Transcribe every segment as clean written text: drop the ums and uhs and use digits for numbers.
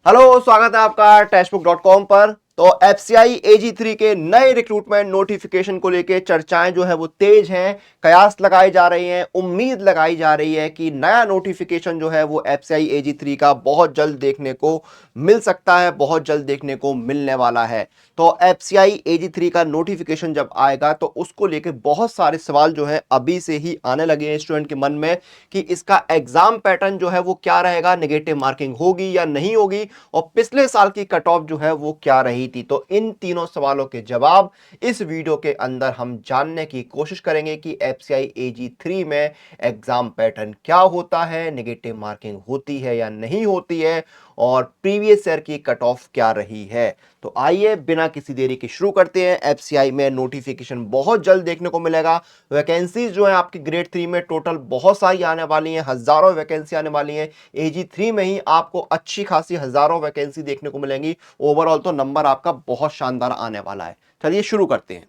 Hello, स्वागत है आपका टेक्स्टबुक.com पर। तो एफसीआई AG3 के नए रिक्रूटमेंट नोटिफिकेशन को लेकर चर्चाएं जो है वो तेज हैं। कयास लगाई जा रही हैं, उम्मीद लगाई जा रही है कि नया नोटिफिकेशन जो है वो एफसीआई AG3 का बहुत जल्द देखने को मिल सकता है, बहुत जल्द देखने को मिलने वाला है। तो एफसीआई AG3 का नोटिफिकेशन जब आएगा तो उसको लेकर बहुत सारे सवाल जो है अभी से ही आने लगे हैं स्टूडेंट के मन में कि इसका एग्जाम पैटर्न जो है वो क्या रहेगा, नेगेटिव मार्किंग होगी या नहीं होगी, और पिछले साल की कट ऑफ जो है वो क्या रही थी। तो इन तीनों सवालों के जवाब इस वीडियो के अंदर हम जानने की कोशिश करेंगे कि एफसीआई AG3 में एग्जाम पैटर्न क्या होता है, नेगेटिव मार्किंग होती है या नहीं होती है, और प्रीवियस ईयर की कट ऑफ क्या रही है। तो आइए बिना किसी देरी के शुरू करते हैं। एफसीआई में नोटिफिकेशन बहुत जल्द देखने को मिलेगा। वैकेंसीज जो है आपकी ग्रेड 3 में टोटल बहुत सारी आने वाली हैं, हजारों वैकेंसी आने वाली हैं। AG3 में ही आपको अच्छी खासी हजारों वैकेंसी देखने को मिलेंगी। ओवरऑल तो नंबर आपका बहुत शानदार आने वाला है। चलिए शुरू करते हैं।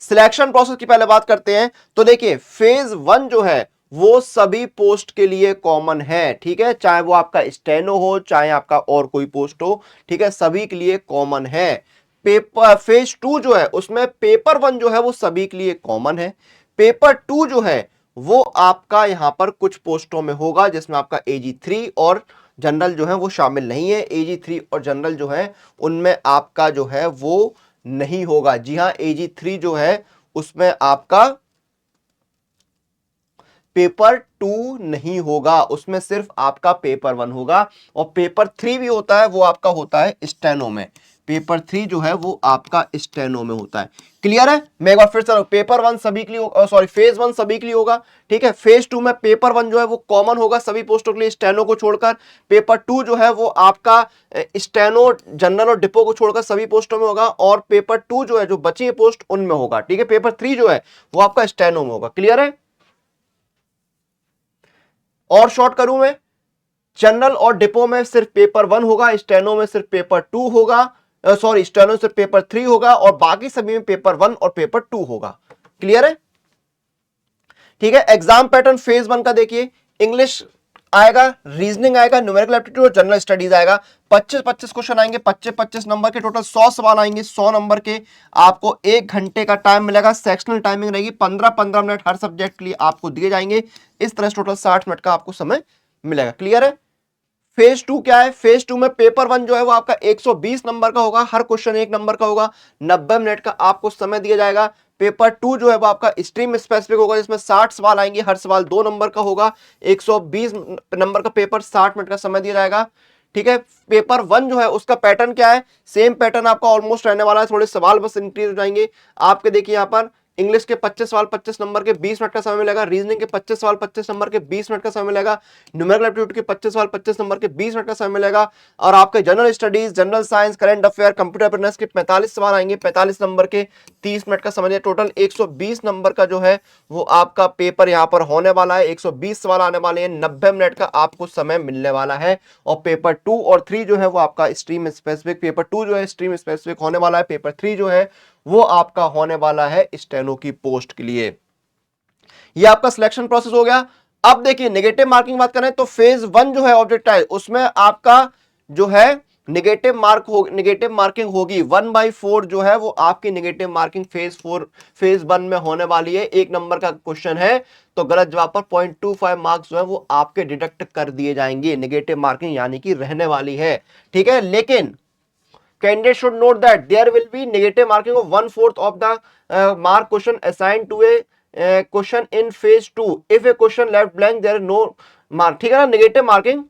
सिलेक्शन प्रोसेस की पहले बात करते हैं। तो देखिए, फेज 1 जो है वो सभी पोस्ट के लिए कॉमन है, ठीक है, चाहे वो आपका स्टेनो हो, चाहे आपका और कोई पोस्ट हो, ठीक है, सभी के लिए कॉमन है। पेपर फेज 2 जो है उसमें पेपर 1 जो है वो सभी के लिए कॉमन है। पेपर 2 जो है वो आपका यहां पर कुछ पोस्टों में होगा जिसमें आपका AG3 और जनरल जो है वो शामिल नहीं है। AG3 और जनरल जो है उनमें आपका जो है वो नहीं होगा। जी हां, AG3 जो है उसमें आपका पेपर 2 नहीं होगा, उसमें सिर्फ आपका पेपर 1 होगा। और पेपर 3 भी होता है, वो आपका होता है स्टेनो में। पेपर 3 जो है वो आपका स्टेनो में होता है। क्लियर है? मैं एक बार फिर से, पेपर 1 सभी के लिए, सॉरी, फेज 1 सभी के लिए होगा, ठीक है। फेज 2 में पेपर 1 जो है वो कॉमन होगा सभी पोस्टों के लिए, स्टेनो को छोड़कर। पेपर 2 जो है वो आपका स्टेनो, जनरल और डिपो को छोड़कर सभी पोस्टों में होगा। और पेपर 2 जो है, जो बची है पोस्ट, उनमें होगा, ठीक है। पेपर 3 जो है वो आपका स्टेनो में होगा। क्लियर है? और शॉर्ट करूं मैं, जनरल और डिपो में सिर्फ पेपर 1 होगा, स्टेनो में सिर्फ पेपर 2 होगा, सॉरी, स्टेनो सिर्फ पेपर 3 होगा, और बाकी सभी में पेपर 1 और पेपर 2 होगा। क्लियर है? ठीक है। एग्जाम पैटर्न फेज 1 का देखिए, इंग्लिश आएगा, रीजनिंग आएगा, न्यूमेरिकल एप्टीट्यूड और जनरल स्टडीज आएगा। 25-25 क्वेश्चन आएंगे, 25-25 नंबर के, टोटल 100 सवाल आएंगे, 100 नंबर के। आपको 1 घंटे का टाइम मिलेगा। सेक्शनल टाइमिंग रहेगी, 15-15 मिनट हर सब्जेक्ट के लिए आपको दिए जाएंगे। इस तरह से टोटल 60 मिनट का आपको समय मिलेगा। क्लियर है? फेज 2 क्या है? फेज 2 में पेपर 1 जो है वो आपका 120 नंबर का होगा, हर क्वेश्चन 1 नंबर का होगा, 90 मिनट का आपको समय दिया जाएगा। पेपर 2 जो है वो आपका स्ट्रीम स्पेसिफिक होगा, जिसमें 60 सवाल आएंगे, हर सवाल 2 नंबर का होगा, 120 नंबर का पेपर, 60 मिनट का समय दिया जाएगा, ठीक है। पेपर 1 जो है उसका पैटर्न क्या है? सेम पैटर्न आपका ऑलमोस्ट रहने वाला है, थोड़े सवाल बस इंक्रीज हो जाएंगे। आपके देखिए यहां पर इंग्लिश के 25 सवाल 25 नंबर के 20 मिनट का समय मिलेगा, रीजनिंग के 25 सवाल 25 नंबर के 20 मिनट का समय मिलेगा, न्यूमेरिकल एप्टीट्यूड के 25 सवाल 25 नंबर के 20 मिनट का समय मिलेगा, और आपके general studies, general science, current affair, computer awareness के 45 सवाल आएंगे, 45 नंबर के 30 मिनट का समय। टोटल 120 नंबर का जो है वो आपका पेपर यहां पर होने वाला है। 120 सवाल आने वाले हैं, 90 मिनट का आपको समय मिलने वाला है। और पेपर 2 और 3 जो है वो आपका स्ट्रीम स्पेसिफिक, पेपर 2 जो है स्ट्रीम स्पेसिफिक होने वाला है, पेपर 3 जो है वो आपका होने वाला है स्टेनो की पोस्ट के लिए। ये आपका सिलेक्शन प्रोसेस हो गया। अब देखिए, नेगेटिव मार्किंग बात करें तो फेज 1 जो है ऑब्जेक्ट है उसमें आपका जो है नेगेटिव मार्किंग होगी 1/4 जो है वो आपकी नेगेटिव मार्किंग फेज 1 में होने वाली है। 1 नंबर का क्वेश्चन है तो गलत जवाब पर 0.25 मार्क्स जो है वो आपके डिडक्ट कर दिए जाएंगे। नेगेटिव मार्किंग यानी कि रहने वाली है, ठीक है। लेकिन candidate should note that there will be negative marking of 1/4 of the mark question assigned to a question in phase 2 if a question left blank there is no mark, ठीक है ना। नेगेटिव मार्किंग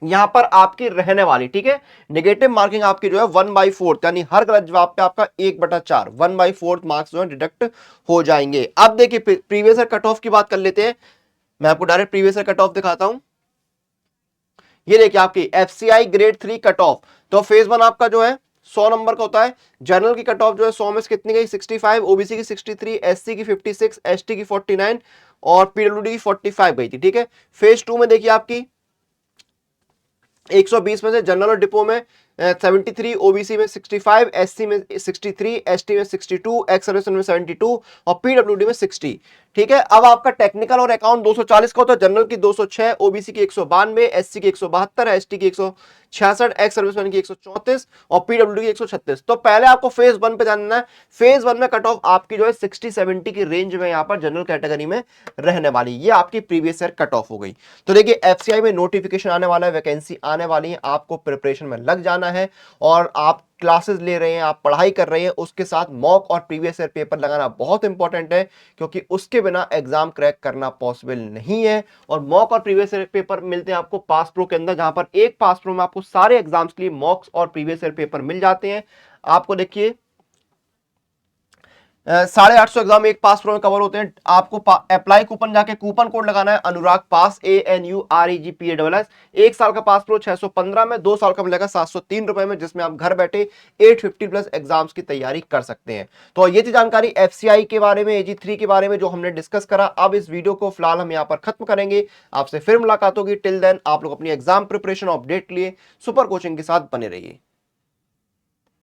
यहां पर आपकी रहने वाली, ठीक है। नेगेटिव मार्किंग आपकी जो है 1/4 यानी हर गलत जवाब पे आपका 1/4 1/4 मार्क्स जो है डिडक्ट हो जाएंगे। अब देखिए, प्रीवियस ईयर कट ऑफ की बात कर लेते हैं। मैं आपको direct previous year cut off दिखाता हूं। ये देखिए आपकी एफसीआई ग्रेड 3 कट ऑफ। तो फेज 1 आपका जो है 100 नंबर का होता है। जनरल की कट ऑफ जो है 100 में से कितनी गई? 65, ओबीसी की 63, एससी की 56, एसटी की 49 और पीडब्ल्यूडी की 45 गई थी, ठीक है। फेज 2 में देखिए आपकी 120 में से जनरल और डिपो में 73, ओबीसी में 65, एससी में 63, एसटी में 62, एक्स सर्विसमैन में 72 और पीडब्ल्यूडी में 60, ठीक है। अब आपका टेक्निकल और अकाउंट 240 का होता है, जनरल की 206, ओबीसी की 192, एससी की 172, एसटी की 166, एक्स सर्विसमैन की 134 और पीडब्ल्यूडी की 136। तो पहले आपको फेज 1 पे जानना है। फेज 1 में कट ऑफ आपकी जो है 60-70 की रेंज में यहां पर जनरल कैटेगरी में रहने वाली, ये आपकी प्रीवियस ईयर कट ऑफ हो गई। तो देखिए एफसीआई में नोटिफिकेशन आने वाला है, वैकेंसी आने वाली है, आपको प्रिपरेशन में लग जाना है और आप क्लासेस ले रहे हैं, आप पढ़ाई कर रहे हैं, उसके साथ मॉक और प्रीवियस ईयर पेपर लगाना बहुत इंपॉर्टेंट है, क्योंकि उसके बिना एग्जाम क्रैक करना पॉसिबल नहीं है। और मॉक और प्रीवियस ईयर पेपर मिलते हैं आपको पास प्रो के अंदर, जहां पर एक पास प्रो में आपको सारे एग्जाम्स के लिए मॉक्स और प्रीवियस ईयर पेपर मिल जाते हैं। आपको देखिए 850 एग्जाम एक पास प्रो में कवर होते हैं। आपको अप्लाई कूपन जाके कूपन कोड लगाना है अनुराग पास, ANUREGPASS। एक साल का पास प्रो 615 में, 2 साल का मिलेगा 703 रुपए में, जिसमें आप घर बैठे 850 प्लस एग्जाम्स की तैयारी कर सकते हैं। तो ये थी जानकारी एफसीआई के बारे में, AG3 के बारे में जो हमने डिस्कस करा। अब इस वीडियो को फिलहाल हम यहाँ पर खत्म करेंगे, आपसे फिर मुलाकात होगी। टिल देन आप लोग अपनी एग्जाम प्रिपरेशन अपडेट लिए सुपर कोचिंग के साथ बने रहिए।